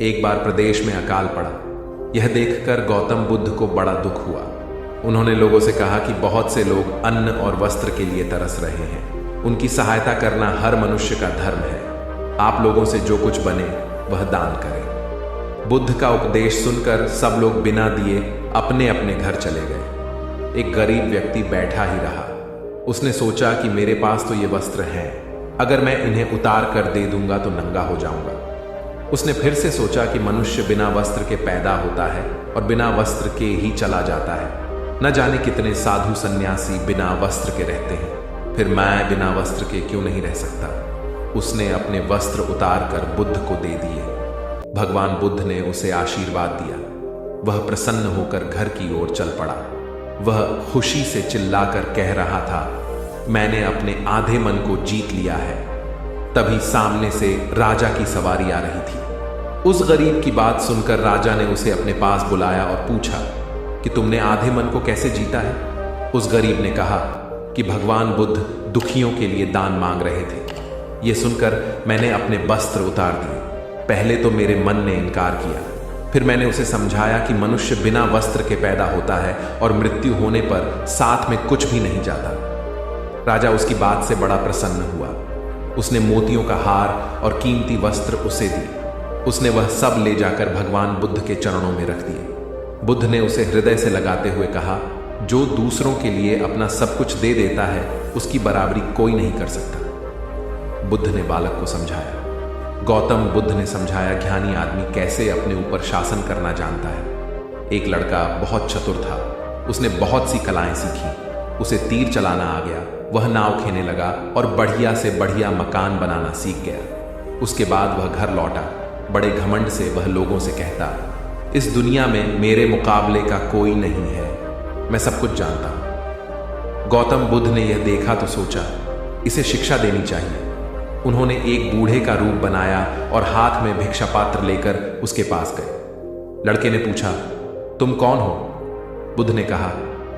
एक बार प्रदेश में अकाल पड़ा। यह देखकर गौतम बुद्ध को बड़ा दुख हुआ। उन्होंने लोगों से कहा कि बहुत से लोग अन्न और वस्त्र के लिए तरस रहे हैं। उनकी सहायता करना हर मनुष्य का धर्म है। आप लोगों से जो कुछ बने वह दान करें। बुद्ध का उपदेश सुनकर सब लोग बिना दिए अपने अपने घर चले गए। एक गरीब व्यक्ति बैठा ही रहा। उसने सोचा कि मेरे पास तो ये वस्त्र हैं, अगर मैं इन्हें उतार कर दे दूंगा तो नंगा हो जाऊंगा। उसने फिर से सोचा कि मनुष्य बिना वस्त्र के पैदा होता है और बिना वस्त्र के ही चला जाता है। न जाने कितने साधु सन्यासी बिना वस्त्र के रहते हैं, फिर मैं बिना वस्त्र के क्यों नहीं रह सकता। उसने अपने वस्त्र उतार कर बुद्ध को दे दिए। भगवान बुद्ध ने उसे आशीर्वाद दिया। वह प्रसन्न होकर घर की ओर चल पड़ा। वह खुशी से चिल्लाकर कह रहा था, मैंने अपने आधे मन को जीत लिया है। तभी सामने से राजा की सवारी आ रही थी। उस गरीब की बात सुनकर राजा ने उसे अपने पास बुलाया और पूछा कि तुमने आधे मन को कैसे जीता है। उस गरीब ने कहा कि भगवान बुद्ध दुखियों के लिए दान मांग रहे थे। ये सुनकर मैंने अपने वस्त्र उतार दिए। पहले तो मेरे मन ने इनकार किया, फिर मैंने उसे समझाया कि मनुष्य बिना वस्त्र के पैदा होता है और मृत्यु होने पर साथ में कुछ भी नहीं जाता। राजा उसकी बात से बड़ा प्रसन्न हुआ। उसने मोतियों का हार और कीमती वस्त्र उसे दिए। उसने वह सब ले जाकर भगवान बुद्ध के चरणों में रख दिए। बुद्ध ने उसे हृदय से लगाते हुए कहा, जो दूसरों के लिए अपना सब कुछ दे देता है उसकी बराबरी कोई नहीं कर सकता। बुद्ध ने बालक को समझाया। गौतम बुद्ध ने समझाया ज्ञानी आदमी कैसे अपने ऊपर शासन करना जानता है। एक लड़का बहुत चतुर था। उसने बहुत सी कलाएं सीखी। उसे तीर चलाना आ गया। वह नाव खेने लगा और बढ़िया से बढ़िया मकान बनाना सीख गया। उसके बाद वह घर लौटा। बड़े घमंड से वह लोगों से कहता, इस दुनिया में मेरे मुकाबले का कोई नहीं है, मैं सब कुछ जानता हूं। गौतम बुद्ध ने यह देखा तो सोचा, इसे शिक्षा देनी चाहिए। उन्होंने एक बूढ़े का रूप बनाया और हाथ में भिक्षा पात्र लेकर उसके पास गए। लड़के ने पूछा, तुम कौन हो? बुद्ध ने कहा,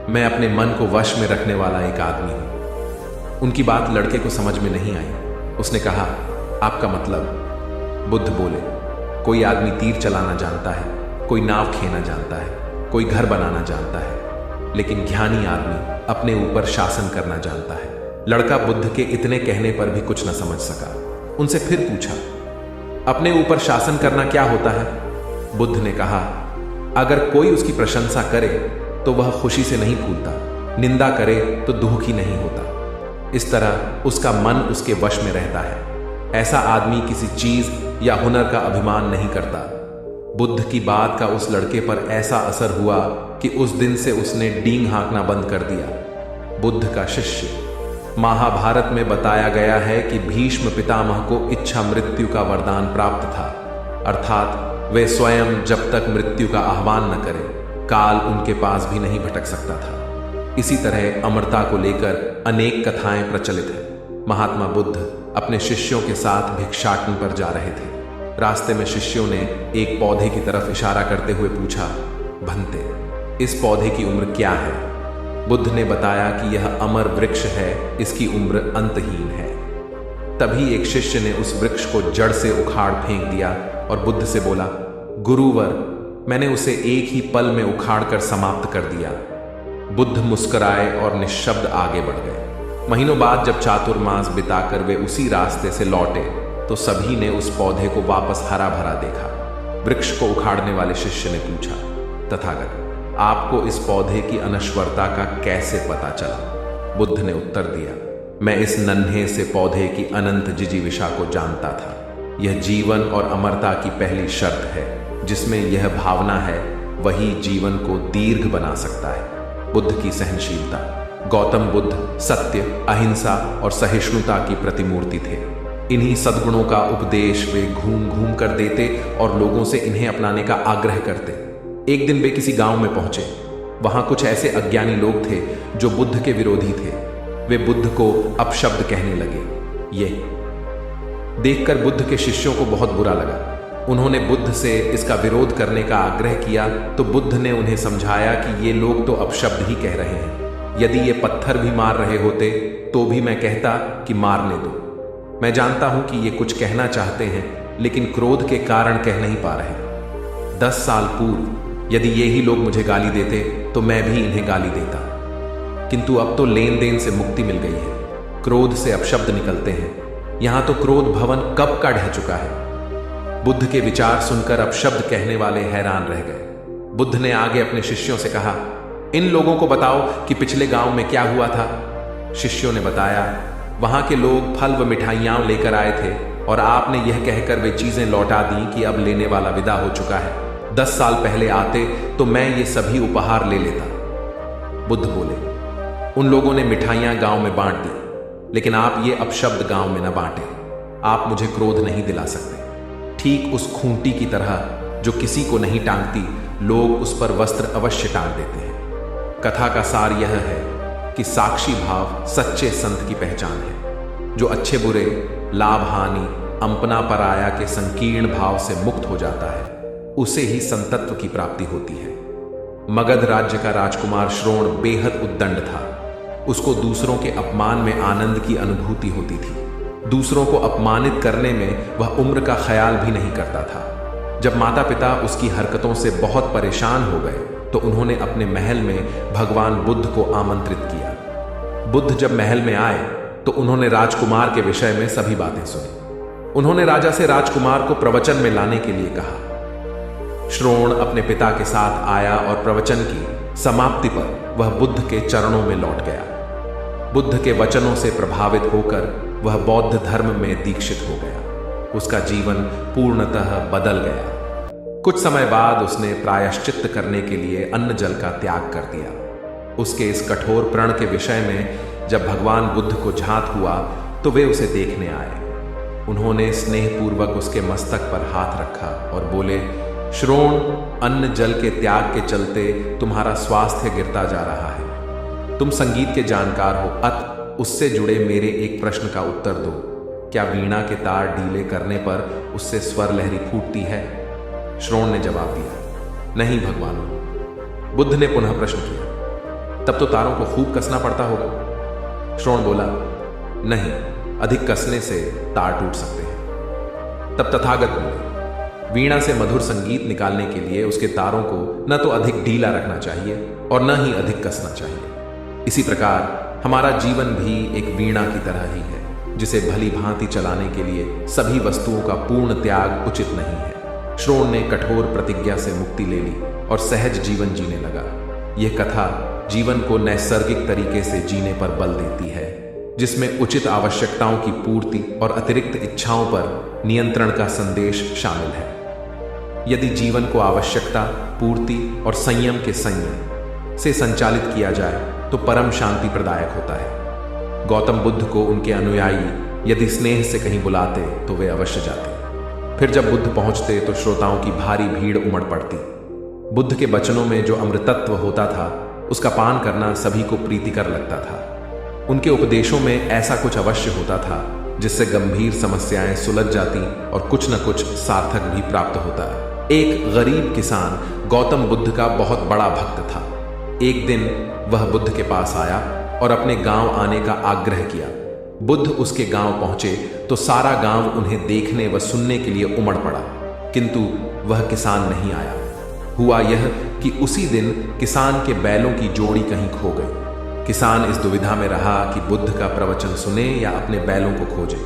मैं अपने मन को वश में रखने वाला एक आदमी हूं। उनकी बात लड़के को समझ में नहीं आई। उसने कहा, आपका मतलब? बुद्ध बोले, कोई आदमी तीर चलाना जानता है, कोई नाव खेना जानता है, कोई घर बनाना जानता है, लेकिन ज्ञानी आदमी अपने ऊपर शासन करना जानता है। लड़का बुद्ध के इतने कहने पर भी कुछ न समझ सका। उनसे फिर पूछा, अपने ऊपर शासन करना क्या होता है? बुद्ध ने कहा, अगर कोई उसकी प्रशंसा करे तो वह खुशी से नहीं फूलता, निंदा करे तो दुखी नहीं होता। इस तरह उसका मन उसके वश में रहता है। ऐसा आदमी किसी चीज या हुनर का अभिमान नहीं करता। बुद्ध की बात का उस लड़के पर ऐसा असर हुआ कि उस दिन से उसने डींग हाँकना बंद कर दिया। बुद्ध का शिष्य। महाभारत में बताया गया है कि भीष्म पितामह को इच्छा मृत्यु का वरदान प्राप्त था, अर्थात वे स्वयं जब तक मृत्यु का आह्वान न करें, काल उनके पास भी नहीं भटक सकता था। इसी तरह अमरता को लेकर अनेक कथाएं प्रचलित हैं। महात्मा बुद्ध अपने शिष्यों के साथ भिक्षाटन पर जा रहे थे। रास्ते में शिष्यों ने एक पौधे की तरफ इशारा करते हुए पूछा, भंते, इस पौधे की उम्र क्या है? बुद्ध ने बताया कि यह अमर वृक्ष है, इसकी उम्र अंतहीन है। तभी एक शिष्य ने उस वृक्ष को जड़ से उखाड़ फेंक दिया और बुद्ध से बोला, गुरुवर, मैंने उसे एक ही पल में उखाड़ कर समाप्त कर दिया। बुद्ध मुस्कुराए और निश्शब्द आगे बढ़ गए। महीनों बाद जब चातुर्मास बिताकर वे उसी रास्ते से लौटे तो सभी ने उस पौधे को वापस हरा भरा देखा। वृक्ष को उखाड़ने वाले शिष्य ने पूछा, तथागत, आपको इस पौधे की अनश्वरता का कैसे पता चला? बुद्ध ने उत्तर दिया, मैं इस नन्हे से पौधे की अनंत जिजीविषा को जानता था। यह जीवन और अमरता की पहली शर्त है। जिसमें यह भावना है वही जीवन को दीर्घ बना सकता है। बुद्ध की सहनशीलता। गौतम बुद्ध सत्य, अहिंसा और सहिष्णुता की प्रतिमूर्ति थे। इन्हीं सद्गुणों का उपदेश वे घूम घूम कर देते और लोगों से इन्हें अपनाने का आग्रह करते। एक दिन वे किसी गांव में पहुंचे। वहां कुछ ऐसे अज्ञानी लोग थे जो बुद्ध के विरोधी थे। वे बुद्ध को अपशब्द कहने लगे। ये देखकर बुद्ध के शिष्यों को बहुत बुरा लगा। उन्होंने बुद्ध से इसका विरोध करने का आग्रह किया तो बुद्ध ने उन्हें समझाया कि ये लोग तो अपशब्द ही कह रहे हैं। यदि ये पत्थर भी मार रहे होते तो भी मैं कहता कि मारने दो। मैं जानता हूं कि ये कुछ कहना चाहते हैं, लेकिन क्रोध के कारण कह नहीं पा रहे। 10 साल पूर्व यदि ये ही लोग मुझे गाली देते तो मैं भी इन्हें गाली देता, किंतु अब तो लेन देन से मुक्ति मिल गई है। क्रोध से अपशब्द निकलते हैं। यहां तो क्रोध भवन कब का ढह चुका है। बुद्ध के विचार सुनकर अपशब्द कहने वाले हैरान रह गए। बुद्ध ने आगे अपने शिष्यों से कहा, इन लोगों को बताओ कि पिछले गांव में क्या हुआ था। शिष्यों ने बताया, वहां के लोग फल व मिठाइयां लेकर आए थे और आपने यह कहकर वे चीजें लौटा दी कि अब लेने वाला विदा हो चुका है। 10 साल पहले आते तो मैं ये सभी उपहार ले लेता। बुद्ध बोले, उन लोगों ने मिठाइयां गांव में बांट दी, लेकिन आप ये अपशब्द गांव में न बांटे। आप मुझे क्रोध नहीं दिला सकते। ठीक उस खूंटी की तरह जो किसी को नहीं टांगती, लोग उस पर वस्त्र अवश्य टांग देते हैं। कथा का सार यह है कि साक्षी भाव सच्चे संत की पहचान है। जो अच्छे बुरे, लाभ हानि, अंपना पराया के संकीर्ण भाव से मुक्त हो जाता है, उसे ही संतत्व की प्राप्ति होती है। मगध राज्य का राजकुमार श्रोण बेहद उद्दंड था। उसको दूसरों के अपमान में आनंद की अनुभूति होती थी। दूसरों को अपमानित करने में वह उम्र का ख्याल भी नहीं करता था। जब माता पिता उसकी हरकतों से बहुत परेशान हो गए तो उन्होंने अपने महल में भगवान बुद्ध को आमंत्रित किया। बुद्ध जब महल में आए तो उन्होंने राजकुमार के विषय में सभी बातें सुनी। उन्होंने राजा से राजकुमार को प्रवचन में लाने के लिए कहा। श्रोण अपने पिता के साथ आया और प्रवचन की समाप्ति पर वह बुद्ध के चरणों में लौट गया। बुद्ध के वचनों से प्रभावित होकर वह बौद्ध धर्म में दीक्षित हो गया। उसका जीवन पूर्णतः बदल गया। कुछ समय बाद उसने प्रायश्चित्त करने के लिए अन्न जल का त्याग कर दिया। उसके इस कठोर प्रण के विषय में जब भगवान बुद्ध को झांत हुआ तो वे उसे देखने आए। उन्होंने स्नेहपूर्वक उसके मस्तक पर हाथ रखा और बोले, श्रोण, अन्न जल के त्याग के चलते तुम्हारा स्वास्थ्य गिरता जा रहा है। तुम संगीत के जानकार हो, अत उससे जुड़े मेरे एक प्रश्न का उत्तर दो। क्या वीणा के तार ढीले करने पर उससे स्वर लहरी फूटती है? श्रोण ने जवाब दिया, नहीं भगवान। बुद्ध ने पुनः प्रश्न किया, तब तो तारों को खूब कसना पड़ता होगा। श्रोण बोला, नहीं, अधिक कसने से तार टूट सकते हैं। तब तथागत बोले, वीणा से मधुर संगीत निकालने के लिए उसके तारों को न तो अधिक ढीला रखना चाहिए और न ही अधिक कसना चाहिए। इसी प्रकार हमारा जीवन भी एक वीणा की तरह ही है, जिसे भली भांति चलाने के लिए सभी वस्तुओं का पूर्ण त्याग उचित नहीं है। श्रोण ने कठोर प्रतिज्ञा से मुक्ति ले ली और सहज जीवन जीने लगा। यह कथा जीवन को नैसर्गिक तरीके से जीने पर बल देती है, जिसमें उचित आवश्यकताओं की पूर्ति और अतिरिक्त इच्छाओं पर नियंत्रण का संदेश शामिल है। यदि जीवन को आवश्यकता, पूर्ति और संयम के संयम से संचालित किया जाए तो परम शांति प्रदायक होता है। गौतम बुद्ध को उनके अनुयायी यदि स्नेह से कहीं बुलाते तो वे अवश्य जाते। फिर जब बुद्ध पहुंचते तो श्रोताओं की भारी भीड़ उमड़ पड़ती। बुद्ध के वचनों में जो अमृतत्व होता था, उसका पान करना सभी को प्रीतिकर लगता था। उनके उपदेशों में ऐसा कुछ अवश्य होता था जिससे गंभीर समस्याएं सुलझ जाती और कुछ न कुछ सार्थक भी प्राप्त होता। एक गरीब किसान गौतम बुद्ध का बहुत बड़ा भक्त था। एक दिन वह बुद्ध के पास आया और अपने गांव आने का आग्रह किया। बुद्ध उसके गांव पहुंचे तो सारा गांव उन्हें देखने व सुनने के लिए उमड़ पड़ा, किंतु वह किसान नहीं आया। हुआ यह कि उसी दिन किसान के बैलों की जोड़ी कहीं खो गई। किसान इस दुविधा में रहा कि बुद्ध का प्रवचन सुने या अपने बैलों को खोजे।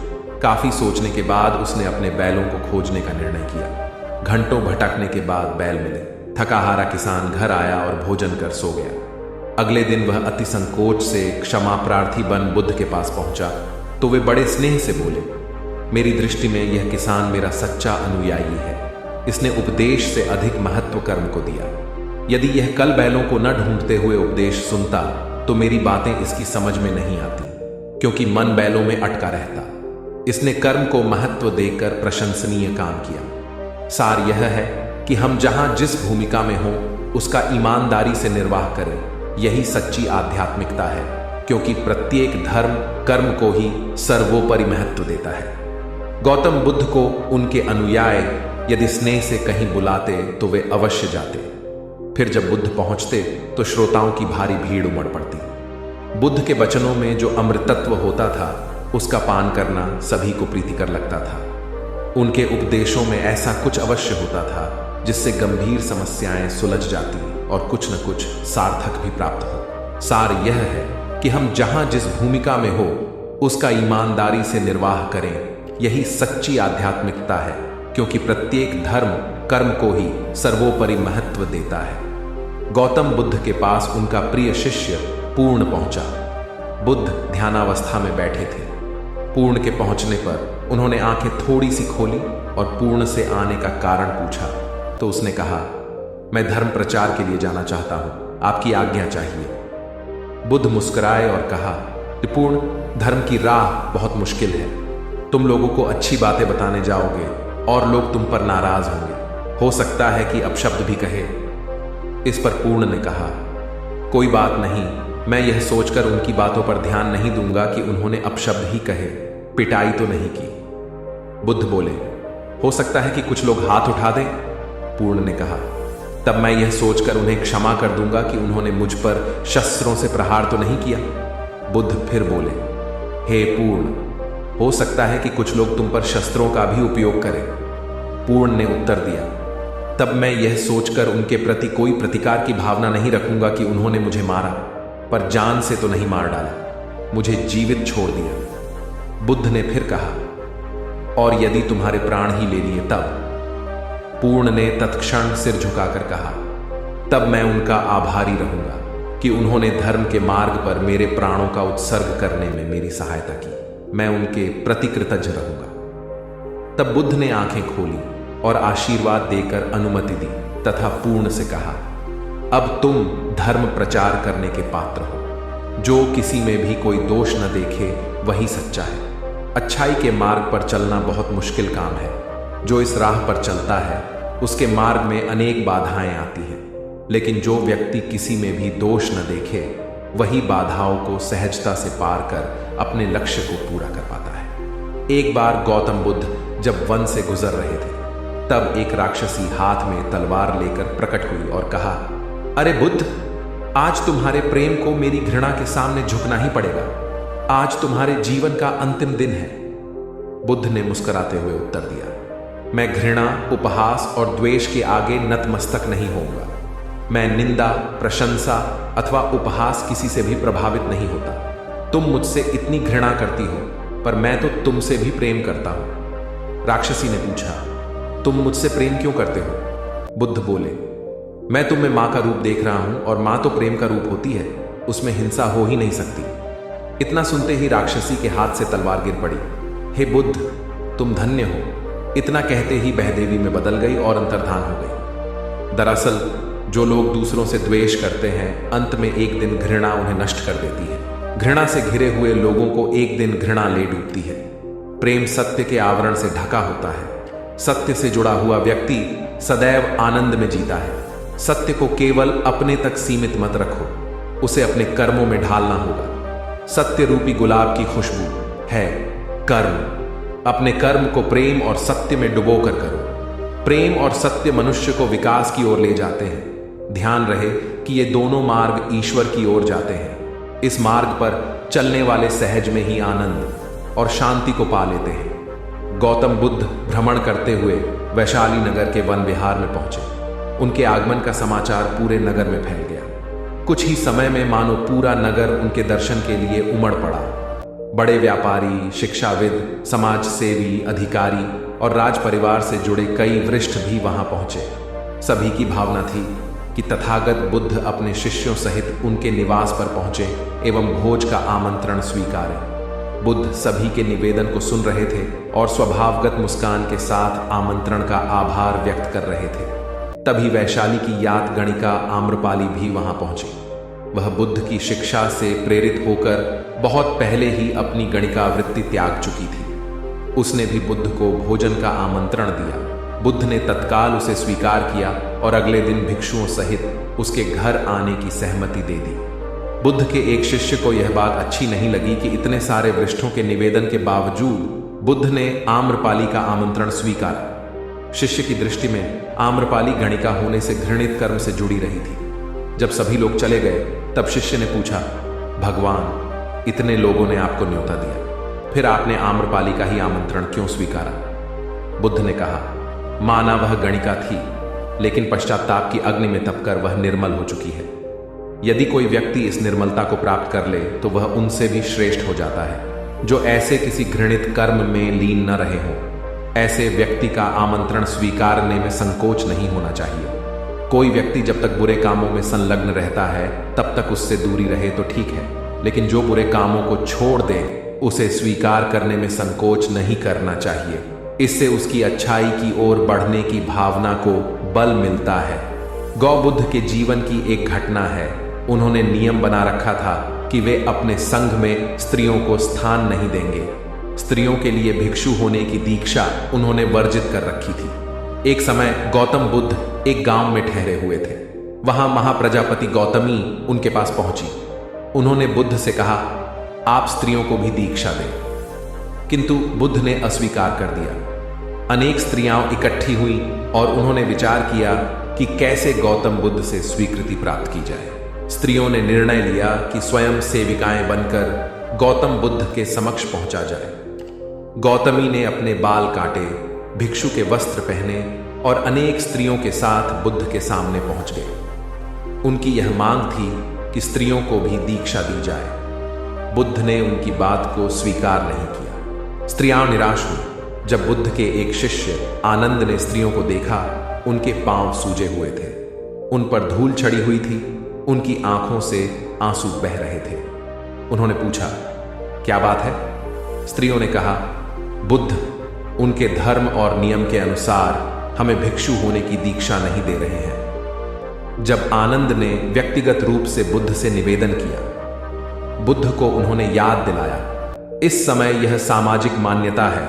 काफी सोचने के बाद उसने अपने बैलों को खोजने का निर्णय किया। घंटों भटकने के बाद बैल मिले। थका हारा किसान घर आया और भोजन कर सो गया। अगले दिन वह अति संकोच से क्षमा प्रार्थी बन बुद्ध के पास पहुंचा तो वे बड़े स्नेह से बोले, मेरी दृष्टि में यह किसान मेरा सच्चा अनुयायी है। इसने उपदेश से अधिक महत्व कर्म को दिया। यदि यह कल बैलों को न ढूंढते हुए उपदेश सुनता तो मेरी बातें इसकी समझ में नहीं आती, क्योंकि मन बैलों में अटका रहता। इसने कर्म को महत्व देकर प्रशंसनीय काम किया। सार यह है कि हम जहां जिस भूमिका में हों उसका ईमानदारी से निर्वाह करें। यही सच्ची आध्यात्मिकता है, क्योंकि प्रत्येक धर्म कर्म को ही सर्वोपरि महत्व देता है। गौतम बुद्ध को उनके अनुयायी यदि स्नेह से कहीं बुलाते तो वे अवश्य जाते। फिर जब बुद्ध पहुंचते तो श्रोताओं की भारी भीड़ उमड़ पड़ती। बुद्ध के वचनों में जो अमृतत्व होता था उसका पान करना सभी को प्रीतिकर लगता था। उनके उपदेशों में ऐसा कुछ अवश्य होता था जिससे गंभीर समस्याएं सुलझ जाती और कुछ न कुछ सार्थक भी प्राप्त हो। सार यह है कि हम जहां जिस भूमिका में हो उसका ईमानदारी से निर्वाह करें। यही सच्ची आध्यात्मिकता है, क्योंकि प्रत्येक धर्म कर्म को ही सर्वोपरि महत्व देता है। गौतम बुद्ध के पास उनका प्रिय शिष्य पूर्ण पहुंचा। बुद्ध ध्यानावस्था में बैठे थे। पूर्ण के पहुंचने पर उन्होंने आंखें थोड़ी सी खोली और पूर्ण से आने का कारण पूछा तो उसने कहा, मैं धर्म प्रचार के लिए जाना चाहता हूं, आपकी आज्ञा चाहिए। बुद्ध मुस्कुराए और कहा कि पूर्ण, धर्म की राह बहुत मुश्किल है। तुम लोगों को अच्छी बातें बताने जाओगे और लोग तुम पर नाराज होंगे। हो सकता है कि अपशब्द भी कहे। इस पर पूर्ण ने कहा, कोई बात नहीं, मैं यह सोचकर उनकी बातों पर ध्यान नहीं दूंगा कि उन्होंने अपशब्द ही कहे, पिटाई तो नहीं की। बुद्ध बोले, हो सकता है कि कुछ लोग हाथ उठा दें। पूर्ण ने कहा, तब मैं यह सोचकर उन्हें क्षमा कर दूंगा कि उन्होंने मुझ पर शस्त्रों से प्रहार तो नहीं किया। बुद्ध फिर बोले, हे पूर्ण, हो सकता है कि कुछ लोग तुम पर शस्त्रों का भी उपयोग करें। पूर्ण ने उत्तर दिया, तब मैं यह सोचकर उनके प्रति कोई प्रतिकार की भावना नहीं रखूंगा कि उन्होंने मुझे मारा, पर जान से तो नहीं मार डाला, मुझे जीवित छोड़ दिया। बुद्ध ने फिर कहा, और यदि तुम्हारे प्राण ही ले लिए तब? पूर्ण ने तत्क्षण सिर झुकाकर कहा, तब मैं उनका आभारी रहूंगा कि उन्होंने धर्म के मार्ग पर मेरे प्राणों का उत्सर्ग करने में मेरी सहायता की। मैं उनके प्रति कृतज्ञ रहूंगा। तब बुद्ध ने आंखें खोली और आशीर्वाद देकर अनुमति दी तथा पूर्ण से कहा, अब तुम धर्म प्रचार करने के पात्र हो। जो किसी में भी कोई दोष न देखे वही सच्चा है। अच्छाई के मार्ग पर चलना बहुत मुश्किल काम है। जो इस राह पर चलता है उसके मार्ग में अनेक बाधाएं आती हैं, लेकिन जो व्यक्ति किसी में भी दोष न देखे वही बाधाओं को सहजता से पार कर अपने लक्ष्य को पूरा कर पाता है। एक बार गौतम बुद्ध जब वन से गुजर रहे थे, तब एक राक्षसी हाथ में तलवार लेकर प्रकट हुई और कहा, अरे बुद्ध, आज तुम्हारे प्रेम को मेरी घृणा के सामने झुकना ही पड़ेगा। आज तुम्हारे जीवन का अंतिम दिन है। बुद्ध ने मुस्कुराते हुए उत्तर दिया, मैं घृणा, उपहास और द्वेष के आगे नतमस्तक नहीं होऊंगा। मैं निंदा, प्रशंसा अथवा उपहास किसी से भी प्रभावित नहीं होता। तुम मुझसे इतनी घृणा करती हो, पर मैं तो तुमसे भी प्रेम करता हूं। राक्षसी ने पूछा, तुम मुझसे प्रेम क्यों करते हो? बुद्ध बोले, मैं तुम में मां का रूप देख रहा हूं और मां तो प्रेम का रूप होती है, उसमें हिंसा हो ही नहीं सकती। इतना सुनते ही राक्षसी के हाथ से तलवार गिर पड़ी। हे बुद्ध, तुम धन्य हो। इतना कहते ही बहदेवी में बदल गई और अंतर्धान हो गई। दरअसल जो लोग दूसरों से द्वेष करते हैं, अंत में एक दिन घृणा उन्हें नष्ट कर देती है। घृणा से घिरे हुए लोगों को एक दिन घृणा ले डूबती है। प्रेम सत्य के आवरण से ढका होता है। सत्य से जुड़ा हुआ व्यक्ति सदैव आनंद में जीता है। सत्य को केवल अपने तक सीमित मत रखो, उसे अपने कर्मों में ढालना होगा। सत्य रूपी गुलाब की खुशबू है कर्म। अपने कर्म को प्रेम और सत्य में डुबो कर करो। प्रेम और सत्य मनुष्य को विकास की ओर ले जाते हैं। ध्यान रहे कि ये दोनों मार्ग ईश्वर की ओर जाते हैं। इस मार्ग पर चलने वाले सहज में ही आनंद और शांति को पा लेते हैं। गौतम बुद्ध भ्रमण करते हुए वैशाली नगर के वन विहार में पहुंचे। उनके आगमन का समाचार पूरे नगर में फैल गया। कुछ ही समय में मानो पूरा नगर उनके दर्शन के लिए उमड़ पड़ा। बड़े व्यापारी, शिक्षाविद, समाज सेवी, अधिकारी और राज परिवार से जुड़े कई वरिष्ठ भी वहां पहुंचे। सभी की भावना थी कि तथागत बुद्ध अपने शिष्यों सहित उनके निवास पर पहुंचे एवं भोज का आमंत्रण स्वीकारें। बुद्ध सभी के निवेदन को सुन रहे थे और स्वभावगत मुस्कान के साथ आमंत्रण का आभार व्यक्त कर रहे थे। तभी वैशाली की यात गणिका आम्रपाली भी वहां पहुंची। वह बुद्ध की शिक्षा से प्रेरित होकर बहुत पहले ही अपनी गणिका वृत्ति त्याग चुकी थी। उसने भी बुद्ध को भोजन का आमंत्रण दिया। बुद्ध ने तत्काल उसे स्वीकार किया और अगले दिन भिक्षुओं सहित उसके घर आने की सहमति दे दी। बुद्ध के एक शिष्य को यह बात अच्छी नहीं लगी कि इतने सारे वरिष्ठों के निवेदन के बावजूद बुद्ध ने आम्रपाली का आमंत्रण स्वीकारा। शिष्य की दृष्टि में आम्रपाली गणिका होने से घृणित कर्म से जुड़ी रही थी। जब सभी लोग चले गए तब शिष्य ने पूछा, भगवान, इतने लोगों ने आपको न्योता दिया, फिर आपने आम्रपाली का ही आमंत्रण क्यों स्वीकारा? बुद्ध ने कहा, माना वह गणिका थी, लेकिन पश्चाताप की अग्नि में तपकर वह निर्मल हो चुकी है। यदि कोई व्यक्ति इस निर्मलता को प्राप्त कर ले तो वह उनसे भी श्रेष्ठ हो जाता है जो ऐसे किसी घृणित कर्म में लीन न रहे हों। ऐसे व्यक्ति का आमंत्रण स्वीकारने में संकोच नहीं होना चाहिए। कोई व्यक्ति जब तक बुरे कामों में संलग्न रहता है तब तक उससे दूरी रहे तो ठीक है, लेकिन जो बुरे कामों को छोड़ दे उसे स्वीकार करने में संकोच नहीं करना चाहिए। इससे उसकी अच्छाई की ओर बढ़ने की भावना को बल मिलता है। गौबुद्ध के जीवन की एक घटना है। उन्होंने नियम बना रखा था कि वे अपने संघ में स्त्रियों को स्थान नहीं देंगे। स्त्रियों के लिए भिक्षु होने की दीक्षा उन्होंने वर्जित कर रखी थी। एक समय गौतम बुद्ध एक गांव में ठहरे हुए थे। वहां महाप्रजापति गौतमी उनके पास पहुंची। उन्होंने बुद्ध से कहा, आप स्त्रियों को भी दीक्षा दें, किंतु बुद्ध ने अस्वीकार कर दिया। अनेक स्त्रियां इकट्ठी हुई और उन्होंने विचार किया कि कैसे गौतम बुद्ध से स्वीकृति प्राप्त की जाए। स्त्रियों ने निर्णय लिया कि स्वयं सेविकाएं बनकर गौतम बुद्ध के समक्ष पहुंचा जाए। गौतमी ने अपने बाल काटे, भिक्षु के वस्त्र पहने और अनेक स्त्रियों के साथ बुद्ध के सामने पहुंच गए। उनकी यह मांग थी कि स्त्रियों को भी दीक्षा दी जाए। बुद्ध ने उनकी बात को स्वीकार नहीं किया। स्त्रियां निराश हुई। जब बुद्ध के एक शिष्य आनंद ने स्त्रियों को देखा, उनके पांव सूजे हुए थे, उन पर धूल चढ़ी हुई थी, उनकी आंखों से आंसू बह रहे थे। उन्होंने पूछा, क्या बात है? स्त्रियों ने कहा, बुद्ध उनके धर्म और नियम के अनुसार हमें भिक्षु होने की दीक्षा नहीं दे रहे हैं। जब आनंद ने व्यक्तिगत रूप से बुद्ध से निवेदन किया, बुद्ध को उन्होंने याद दिलाया, इस समय यह सामाजिक मान्यता है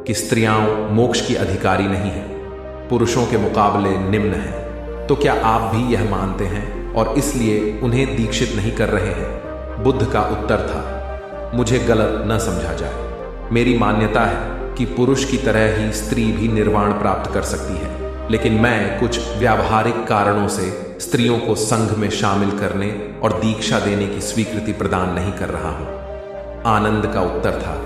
कि स्त्रियां मोक्ष की अधिकारी नहीं हैं, पुरुषों के मुकाबले निम्न हैं। तो क्या आप भी यह मानते हैं और इसलिए उन्हें दीक्षित नहीं कर रहे हैं? बुद्ध का उत्तर था, मुझे गलत न समझा जाए। मेरी मान्यता है कि पुरुष की तरह ही स्त्री भी निर्वाण प्राप्त कर सकती है, लेकिन मैं कुछ व्यावहारिक कारणों से स्त्रियों को संघ में शामिल करने और दीक्षा देने की स्वीकृति प्रदान नहीं कर रहा हूं। आनंद का उत्तर था,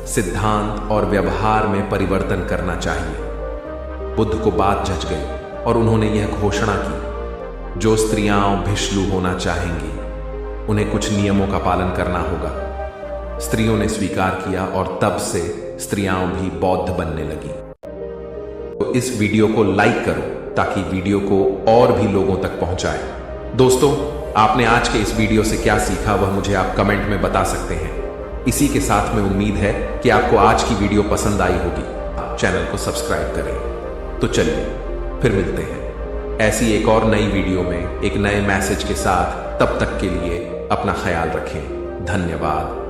सिद्धांत और व्यवहार में परिवर्तन करना चाहिए। बुद्ध को बात जच गई और उन्होंने यह घोषणा की, जो स्त्रियां भिक्षु होना चाहेंगी उन्हें कुछ नियमों का पालन करना होगा। स्त्रियों ने स्वीकार किया और तब से स्त्रियां भी बौद्ध बनने लगी। तो इस वीडियो को लाइक करो ताकि वीडियो को और भी लोगों तक पहुंचाए। दोस्तों, आपने आज के इस वीडियो से क्या सीखा वह मुझे आप कमेंट में बता सकते हैं। इसी के साथ में उम्मीद है कि आपको आज की वीडियो पसंद आई होगी। चैनल को सब्सक्राइब करें। तो चलिए फिर मिलते हैं ऐसी एक और नई वीडियो में एक नए मैसेज के साथ। तब तक के लिए अपना ख्याल रखें। धन्यवाद।